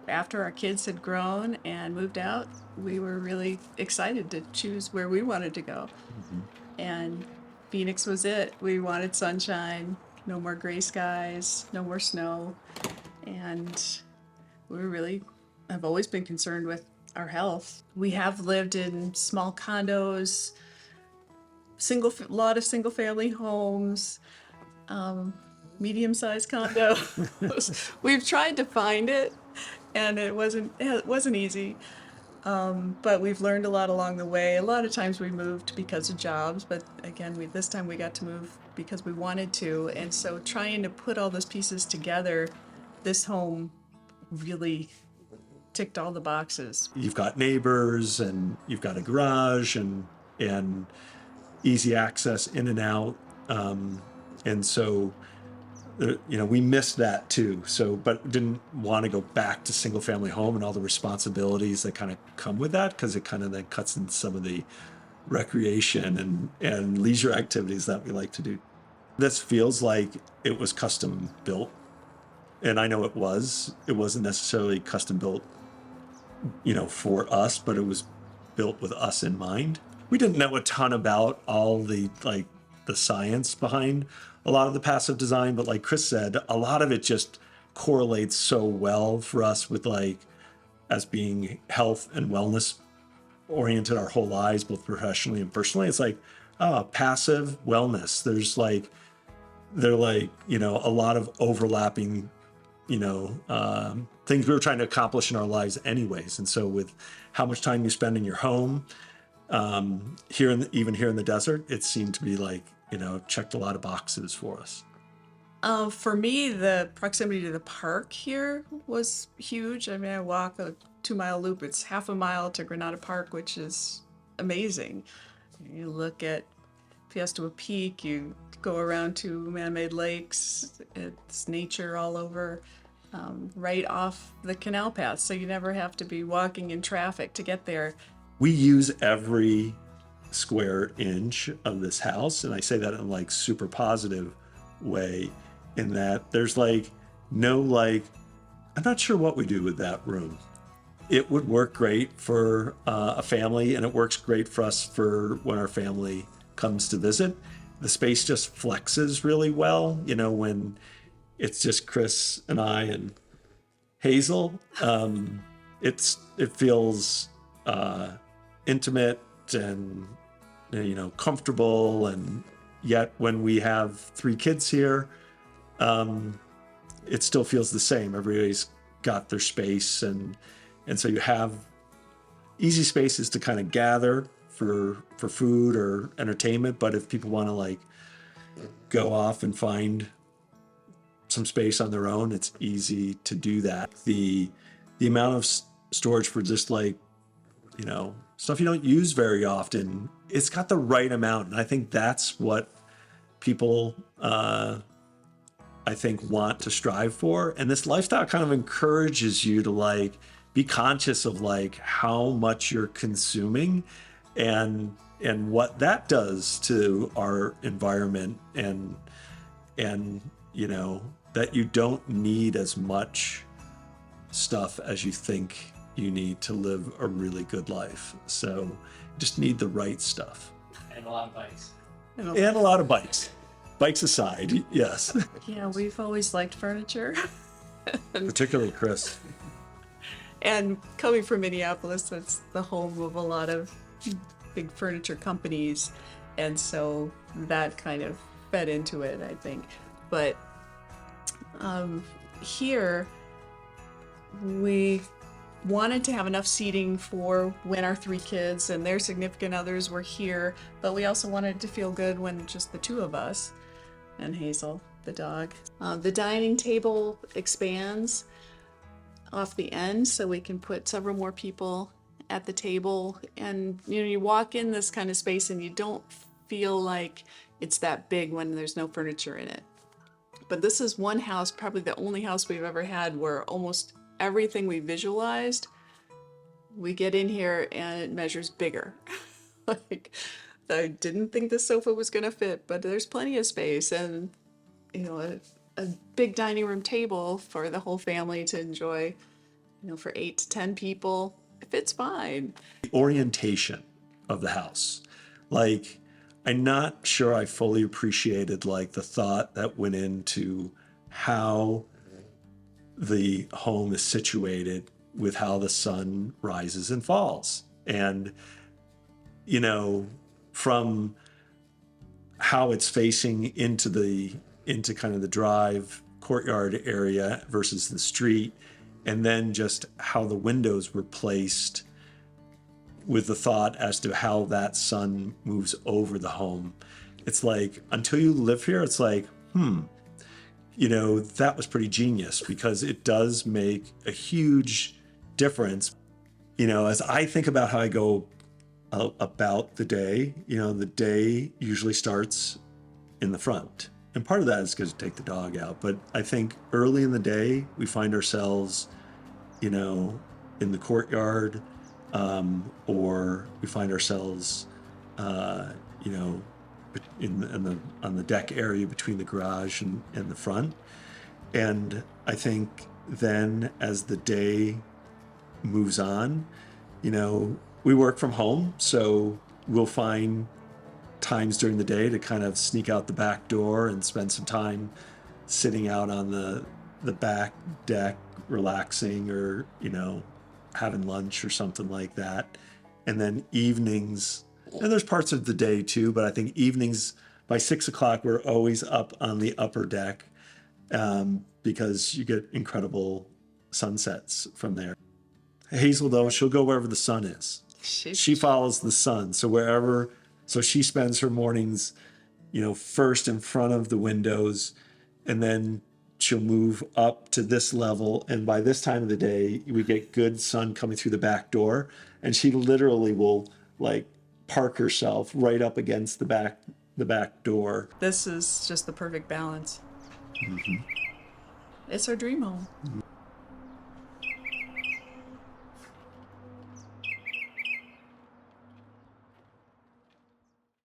after our kids had grown and moved out, we were really excited to choose where we wanted to go. And Phoenix was it. We wanted sunshine, no more gray skies, no more snow. And we were really, I've always been concerned with our health. We have lived in small condos, lot of single family homes, medium-sized condos. We've tried to find it, and it wasn't easy. But we've learned a lot along the way. A lot of times we moved because of jobs, but again, this time we got to move because we wanted to. And so trying to put all those pieces together, this home really ticked all the boxes. You've got neighbors and you've got a garage and easy access in and out. And so, we missed that too. So, but didn't want to go back to single family home and all the responsibilities that kind of come with that, because it kind of then cuts into some of the recreation and leisure activities that we like to do. This feels like it was custom built. And I know it wasn't necessarily custom built, for us, but it was built with us in mind. We didn't know a ton about all the science behind a lot of the passive design, but like Chris said, a lot of it just correlates so well for us with as being health and wellness oriented our whole lives, both professionally and personally. It's passive wellness. They're a lot of overlapping things we were trying to accomplish in our lives anyways. And so with how much time you spend in your home, even here in the desert, it seemed to be checked a lot of boxes for us. For me, the proximity to the park here was huge. I mean, I walk a 2-mile loop. It's half a mile to Granada Park, which is amazing. You look at Fiesta Peak, you go around to man-made lakes. It's nature all over, right off the canal path, so you never have to be walking in traffic to get there. We use every square inch of this house, and I say that in super positive way, in that there's no I'm not sure what we do with that room. It would work great for a family, and it works great for us for when our family comes to visit. The space just flexes really well, when it's just Chris and I and Hazel. It feels intimate and comfortable, and yet when we have 3 kids here, it still feels the same. Everybody's got their space, and so you have easy spaces to kind of gather for food or entertainment. But if people want to go off and find some space on their own, it's easy to do that. The amount of storage for just stuff you don't use very often, it's got the right amount. And I think that's what people, want to strive for. And this lifestyle kind of encourages you to be conscious of how much you're consuming and what that does to our environment, and that you don't need as much stuff as you think you need to live a really good life. So you just need the right stuff. And a lot of bikes. And a lot of bikes. Bikes aside, yes. Yeah, we've always liked furniture. Particularly Chris. And coming from Minneapolis, that's the home of a lot of big furniture companies. And so that kind of fed into it, I think. But here, we wanted to have enough seating for when our 3 kids and their significant others were here, but we also wanted to feel good when just the 2 of us and Hazel, the dog. The dining table expands off the end, so we can put several more people at the table. And you walk in this kind of space and you don't feel like it's that big when there's no furniture in it. But this is one house, probably the only house we've ever had, where almost everything we visualized, we get in here and it measures bigger. I didn't think the sofa was going to fit, but there's plenty of space, and a big dining room table for the whole family to enjoy for 8 to 10 people, it fits fine. The orientation of the house. Like, I'm not sure I fully appreciated like the thought that went into how the home is situated with how the sun rises and falls. And, from how it's facing into kind of the drive courtyard area versus the street, and then just how the windows were placed with the thought as to how that sun moves over the home. It's like, until you live here, it's like, that was pretty genius, because it does make a huge difference. As I think about how I go about the day, the day usually starts in the front. And part of that is because you take the dog out. But I think early in the day, we find ourselves, in the courtyard, or we find ourselves, on the deck area between the garage and the front. And I think then as the day moves on, we work from home, so we'll find times during the day to kind of sneak out the back door and spend some time sitting out on the back deck, relaxing, or having lunch or something like that. And then evenings, and there's parts of the day too, but I think evenings by 6 o'clock, we're always up on the upper deck, because you get incredible sunsets from there. Hazel, though, she'll go wherever the sun is. She follows the sun. So she spends her mornings, first in front of the windows, and then she'll move up to this level. And by this time of the day, we get good sun coming through the back door. And she literally will like park herself right up against the back door. This is just the perfect balance. It's our dream home.